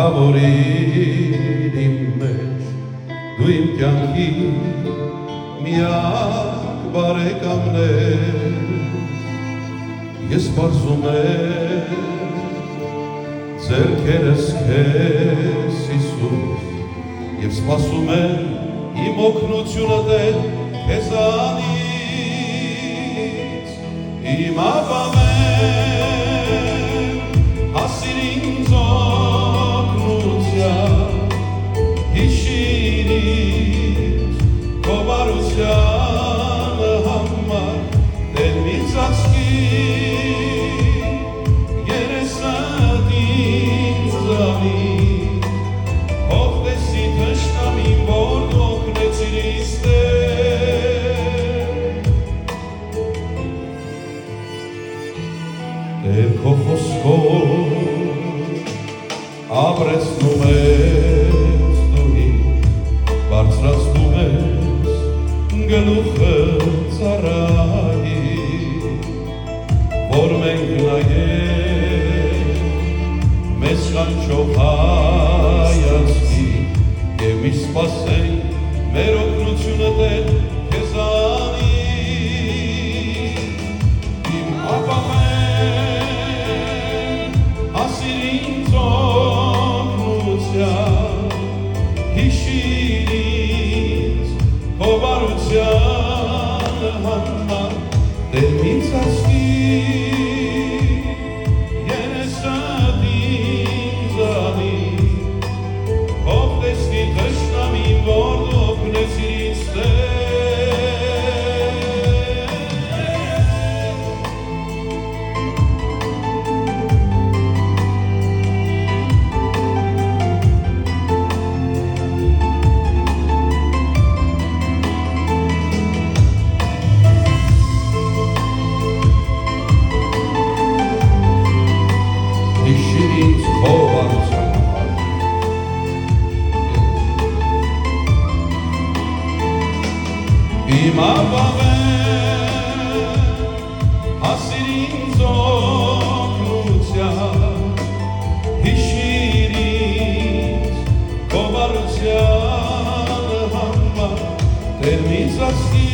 Թագավորիր իմ մեջ դու իմ կյանքի միակ բարեկամն ես պարզում եմ ձեռքերս քեզ Հիսուս և սպասում եմ իմ օգնությունը Տեր քեզանից իմ ապամ հասիր ինձ հիշիր քո բարությանը համար Տեր ինձ աչքի երեսդ ինձանի հող տեսի թշնամին որ դու օգնեցիր ինձ Տեր քո խոսքով ապրեցնում ես բարձրացնում ես գլուխը ծառայի որ մենք նայենք մեզ կանչող հայացքի և մի սպասենք մեր օգնությունը Տեր քեզանից իմ ապամ հասիր ինձ օգնության հիշիր ինձ քո բարությանը համար Տեր ինձ աչքի երեսդ ինձանի հող տեսնի թշնամին որ դու օգնեցիր ինձ Հիշիր քո բարությանը իմ ապամ հասիր ինձ օգնության հիշիր ինձ քո բարությանը համար Տեր ինձ աչքի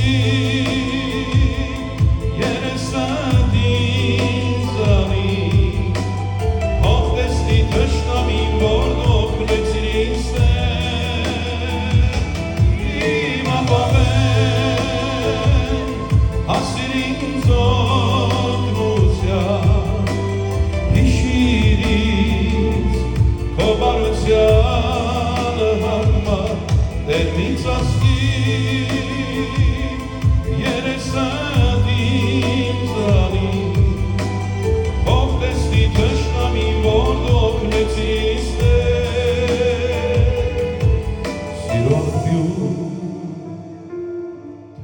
երեսդ ինձանի Թշնամին որ դու օգնեցիր ինձ իմ ապամ հասիր ինձ օգնության հիշիր ինձ քո բարությանը համար Տեր ինձ աչքի երեսդ ինձանի հող տեսնի թշնամին որ դու օգնեցիր ինձ սիրո աղբյուր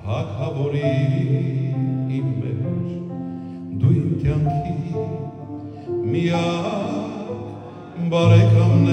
թագավորիր իմ մեջ դու իմ կյանքի միակ բարեկամն